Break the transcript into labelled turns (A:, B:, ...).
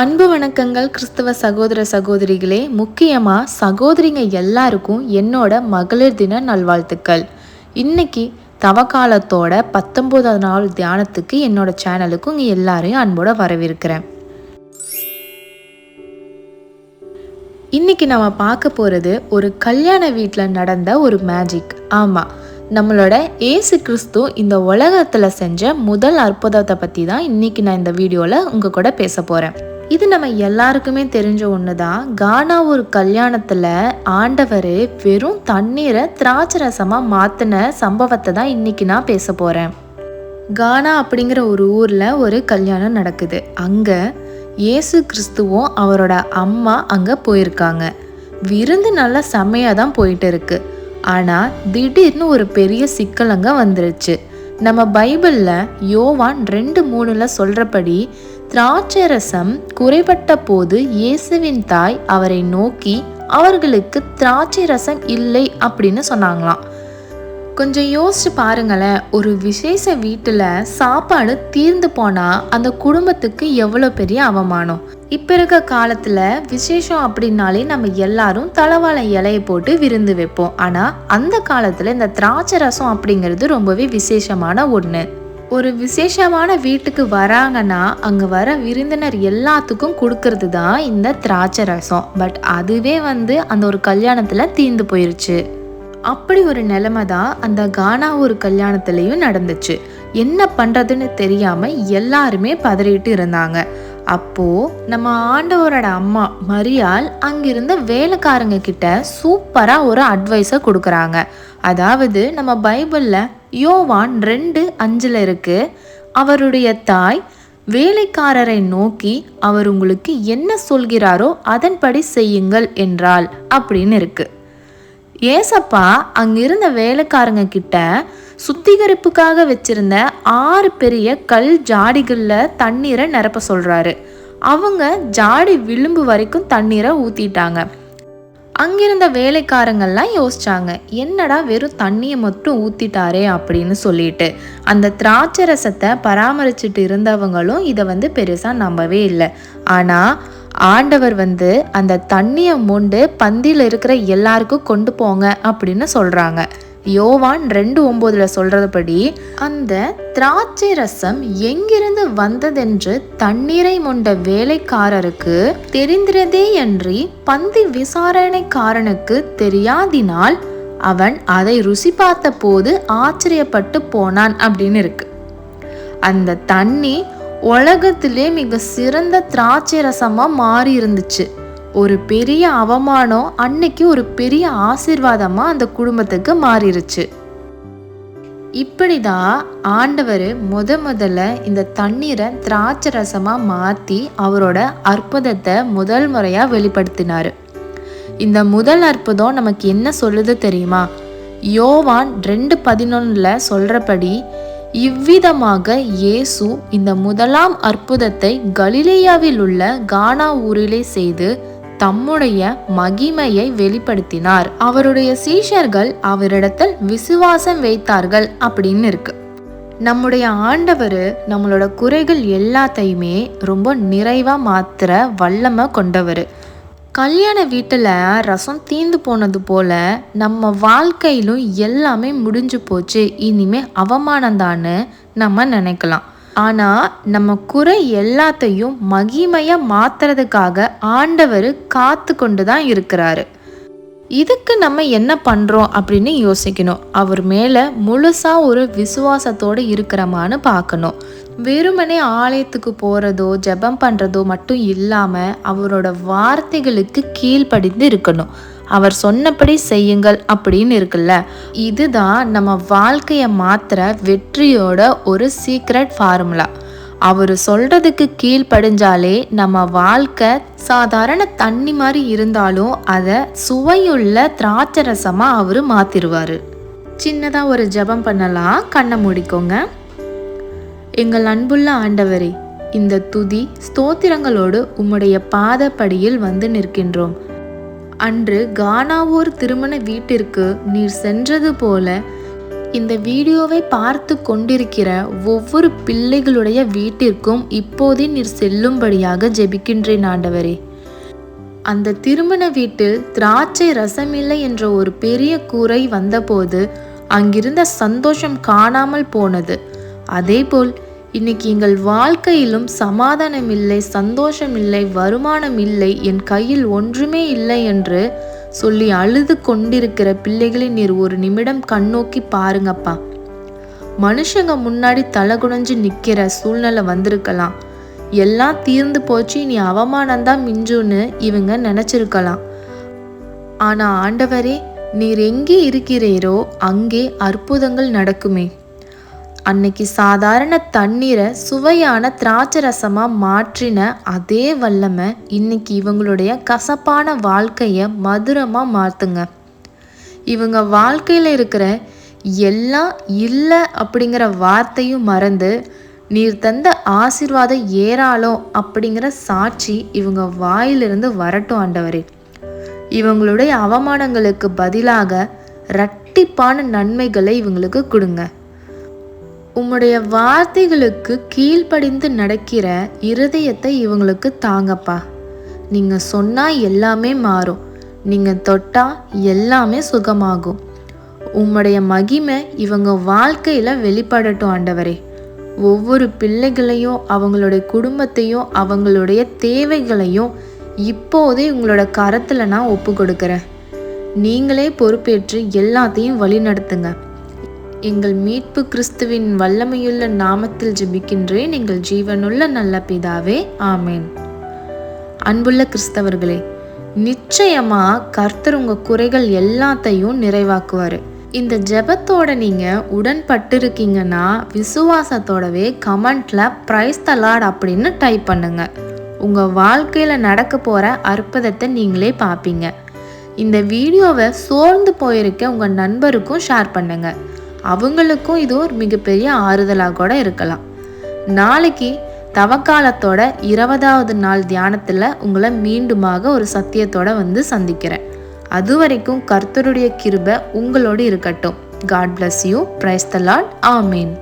A: அன்பு வணக்கங்கள் கிறிஸ்தவ சகோதர சகோதரிகளே. முக்கியமாக சகோதரிங்க எல்லாருக்கும் என்னோட மகளிர் தின நல்வாழ்த்துக்கள். இன்னைக்கு தவக்காலத்தோட 19வது நாள் தியானத்துக்கு என்னோட சேனலுக்கு உங்கள் எல்லாரையும் அன்போட வரவேற்கிறேன். இன்னைக்கு நம்ம பார்க்க போகிறது ஒரு கல்யாண வீட்டில் நடந்த ஒரு மேஜிக். ஆமாம், நம்மளோட ஏசு கிறிஸ்து இந்த உலகத்தில் செஞ்ச முதல் அற்புதத்தை பற்றி தான் இன்னைக்கு நான் இந்த வீடியோவில் உங்கள் கூட பேச போகிறேன். இது நம்ம எல்லாருக்குமே தெரிஞ்ச ஒன்று தான். கானா ஒரு கல்யாணத்தில் ஆண்டவர் வெறும் தண்ணீரை திராட்சை ரசமாக மாற்றின சம்பவத்தை தான் இன்னைக்கு நான் பேச போகிறேன். கானா அப்படிங்கிற ஒரு ஊரில் ஒரு கல்யாணம் நடக்குது. அங்கே இயேசு கிறிஸ்துவும் அவரோட அம்மா அங்கே போயிருக்காங்க. விருந்து நல்லா செம்மையாக தான் போயிட்டு இருக்கு. ஆனால் திடீர்னு ஒரு பெரிய சிக்கல் அங்கே வந்துருச்சு. நம்ம பைபிளில் யோவான் 2:3 சொல்கிறபடி திராட்சை ரசம் குறைபட்ட போது இயேசுவின் தாய் அவரை நோக்கி அவர்களுக்கு திராட்சை ரசம் இல்லை அப்படின்னு சொன்னாங்களாம். கொஞ்சம் யோசிச்சு பாருங்களேன், ஒரு விசேஷ வீட்டில் சாப்பாடு தீர்ந்து போனால் அந்த குடும்பத்துக்கு எவ்வளோ பெரிய அவமானம். இப்போ இருக்க காலத்தில் விசேஷம் அப்படின்னாலே நம்ம எல்லாரும் தலவாழை இலையை போட்டு விருந்து வைப்போம். ஆனால் அந்த காலத்தில் இந்த திராட்சை ரசம் அப்படிங்கிறது ரொம்பவே விசேஷமான ஒன்று. ஒரு விசேஷமான வீட்டுக்கு வராங்கன்னா அங்கே வர விருந்தினர் எல்லாத்துக்கும் கொடுக்கறது தான் இந்த திராட்சை ரசம். பட் அதுவே அந்த ஒரு கல்யாணத்தில் தீர்ந்து போயிருச்சு. அப்படி ஒரு நிலைமை தான் அந்த கானா ஒரு கல்யாணத்துலேயும் நடந்துச்சு. என்ன பண்ணுறதுன்னு தெரியாமல் எல்லாருமே பதறிட்டு இருந்தாங்க. அப்போது நம்ம ஆண்டவரோட அம்மா மரியாள் அங்கிருந்த வேலைக்காரங்க கிட்ட சூப்பராக ஒரு அட்வைஸை கொடுக்குறாங்க. அதாவது நம்ம பைபிளில் யோவான் 2:5 இருக்கு, அவருடைய தாய் வேலைக்காரரை நோக்கி அவர் உங்களுக்கு என்ன சொல்கிறாரோ அதன்படி செய்யுங்கள் என்றாள் அப்படின்னு இருக்கு. ஏசப்பா அங்கிருந்த வேலைக்காரங்க கிட்ட சுத்திகரிப்புக்காக வச்சிருந்த 6 பெரிய கல் ஜாடிகளில் தண்ணீரை நிரப்ப சொல்றாரு. அவங்க ஜாடி விளிம்பு வரைக்கும் தண்ணீரை ஊத்திட்டாங்க. அங்கிருந்த வேலைக்காரங்கள்லாம் யோசிச்சாங்க, என்னடா வெறும் தண்ணியை மட்டும் ஊத்திட்டாரே அப்படின்னு சொல்லிட்டு. அந்த திராட்சை ரசத்தை பராமரிச்சுட்டு இருந்தவங்களும் இதை பெருசா நம்பவே இல்லை. ஆனா ஆண்டவர் அந்த தண்ணியை மொண்டு பந்தியில் இருக்கிற எல்லாருக்கும் கொண்டு போங்க அப்படின்னு சொல்றாங்க. யோவான் 2:9 சொல்றதுபடி அந்த திராட்சை ரசம் எங்கிருந்து வந்ததென்று தண்ணீரை மொண்ட வேலைக்காரருக்கு தெரிந்திரதே அன்றி பந்தி விசாரணைக்காரனுக்கு தெரியாதினால் அவன் அதை ருசி பார்த்த போது ஆச்சரியப்பட்டு போனான் அப்படின்னு இருக்கு. அந்த தண்ணி உலகத்திலே மிக சிறந்த திராட்சை ரசமா மாறி இருந்துச்சு. ஒரு பெரிய அவமானம் அன்னைக்கு ஒரு பெரிய ஆசீர்வாதமா அந்த குடும்பத்துக்கு மாறிடுச்சு. இப்படிதான் ஆண்டவர் முதல்ல இந்த தண்ணீரை திராட்சை ரசமா மாத்தி அவரோட அற்புதத்தை முதல் முறையா வெளிப்படுத்தினாரு. இந்த முதல் அற்புதம் நமக்கு என்ன சொல்லுது தெரியுமா? யோவான் 2:11 சொல்றபடி இவ்விதமாக இயேசு இந்த முதலாம் அற்புதத்தை கலிலேயாவில் உள்ள கானா ஊரிலே செய்து தம்முடைய மகிமையை வெளிப்படுத்தினார். அவருடைய சீஷர்கள் அவரிடத்தில் விசுவாசம் வைத்தார்கள் அப்படின்னு இருக்கு. நம்முடைய ஆண்டவர் நம்மளோட குறைகள் எல்லாத்தையுமே ரொம்ப நிறைவா மாத்திர வல்லமை கொண்டவர். கல்யாண வீட்டில் ரசம் தீந்து போனது போல நம்ம வாழ்க்கையிலும் எல்லாமே முடிஞ்சு போச்சு, இனிமே அவமானம்தான்னு நம்ம நினைக்கலாம். ஆனால் நம்ம குறை எல்லாத்தையும் மகிமையாக மாத்துறதுக்காக ஆண்டவர் காத்து கொண்டு தான் இருக்கிறாரு. இதுக்கு நம்ம என்ன பண்ணுறோம் அப்படின்னு யோசிக்கணும். அவர் மேலே முழுசாக ஒரு விசுவாசத்தோடு இருக்கிறோமான்னு பார்க்கணும். வெறுமனே ஆலயத்துக்கு போகிறதோ ஜெபம் பண்ணுறதோ மட்டும் இல்லாமல் அவரோட வார்த்தைகளுக்கு கீழ்ப்படிந்து இருக்கணும். அவர் சொன்னபடி செய்யுங்கள் அப்படின்னு இருக்குல்ல, இதுதான் நம்ம வாழ்க்கையை மாத்திர வெற்றியோட ஒரு சீக்ரெட் ஃபார்முலா. அவர் சொல்றதுக்கு கீழ்ப்படிஞ்சாலே நம்ம வாழ்க்கை சாதாரண தண்ணி மாதிரி இருந்தாலும் அதை சுவையுள்ள திராட்சை ரசமா அவர் மாத்திருவாரு. சின்னதா ஒரு ஜெபம் பண்ணலாம். கண்ணை மூடிக்கோங்க. எங்கள் அன்புள்ள ஆண்டவரே, இந்த துதி ஸ்தோத்திரங்களோடு உம்முடைய பாதப்படியில் நிற்கின்றோம். அன்று கானாவூர் திருமண வீட்டிற்கு நீர் சென்றது போல இந்த வீடியோவை பார்த்து கொண்டிருக்கிற ஒவ்வொரு பிள்ளைகளுடைய வீட்டிற்கும் இப்போதே நீர் செல்லும்படியாக ஜெபிக்கின்றேன் ஆண்டவரே. அந்த திருமண வீட்டில் திராட்சை ரசமில்லை என்ற ஒரு பெரிய குறை வந்தபோது அங்கிருந்த சந்தோஷம் காணாமல் போனது. அதேபோல் இன்னைக்கு எங்கள் வாழ்க்கையிலும் சமாதானம் இல்லை, சந்தோஷம் இல்லை, வருமானம் இல்லை, என் கையில் ஒன்றுமே இல்லை என்று சொல்லி அழுது கொண்டிருக்கிற பிள்ளைகளை நீர் ஒரு நிமிடம் கண்ணோக்கி பாருங்கப்பா. மனுஷங்க முன்னாடி தலை குனிஞ்சு நிற்கிற சூழ்நிலை வந்திருக்கலாம். எல்லாம் தீர்ந்து போச்சு, நீ அவமானந்தான் மிஞ்சுன்னு இவங்க நினச்சிருக்கலாம். ஆனால் ஆண்டவரே, நீர் எங்கே இருக்கிறீரோ அங்கே அற்புதங்கள் நடக்குமே. அன்னைக்கு சாதாரண தண்ணீரை சுவையான திராட்சை ரசமாக மாற்றின அதே வல்லமை இன்னைக்கு இவங்களுடைய கசப்பான வாழ்க்கையை மதுரமாக மாற்றுங்க. இவங்க வாழ்க்கையில் இருக்கிற எல்லாம் இல்லை அப்படிங்கிற வார்த்தையும் மறந்து நீர் தந்த ஆசீர்வாதம் ஏராளம் அப்படிங்கிற சாட்சி இவங்க வாயிலிருந்து வரட்டும் ஆண்டவரே. இவங்களுடைய அவமானங்களுக்கு பதிலாக இரட்டிப்பான நன்மைகளை இவங்களுக்கு கொடுங்க. உம்முடைய வார்த்தைகளுக்கு கீழ்ப்படிந்து நடக்கிற இருதயத்தை இவங்களுக்கு தாங்கப்பா. நீங்கள் சொன்னால் எல்லாமே மாறும், நீங்கள் தொட்டால் எல்லாமே சுகமாகும். உம்முடைய மகிமை இவங்க வாழ்க்கையில் வெளிப்படட்டும் ஆண்டவரே. ஒவ்வொரு பிள்ளைகளையும், அவங்களுடைய குடும்பத்தையும், அவங்களுடைய தேவைகளையும் இப்போதே உங்களோட கரத்தில் நான் ஒப்பு கொடுக்குறேன். நீங்களே பொறுப்பேற்று எல்லாத்தையும் வழி நடத்துங்க. எங்கள் மீட்பு கிறிஸ்துவின் வல்லமையுள்ள நாமத்தில் ஜெபிக்கின்றேன் எங்கள் ஜீவனுள்ள நல்ல பிதாவே, ஆமேன். அன்புள்ள கிறிஸ்தவர்களே, நிச்சயமா கர்த்தர் உங்க குறைகள் எல்லாத்தையும் நிறைவாக்குவாரு. இந்த ஜெபத்தோட நீங்க உடன்பட்டு இருக்கீங்கன்னா விசுவாசத்தோடவே கமெண்ட்ல பிரைஸ் தி லார்ட் அப்படின்னு டைப் பண்ணுங்க. உங்க வாழ்க்கையில நடக்க போற அற்புதத்தை நீங்களே பார்ப்பீங்க. இந்த வீடியோவை சோர்ந்து போயிருக்க உங்க நண்பருக்கும் ஷேர் பண்ணுங்க. அவங்களுக்கும் இது ஒரு மிகப்பெரிய ஆறுதலாக கூட இருக்கலாம். நாளைக்கு தவக்காலத்தோட 20வது நாள் தியானத்தில் உங்களை மீண்டுமாக ஒரு சத்தியத்தோட வந்து சந்திக்கிறேன். அது வரைக்கும் கர்த்தருடைய கிருபை உங்களோடு இருக்கட்டும். God bless you. Praise the Lord. ஆமீன்.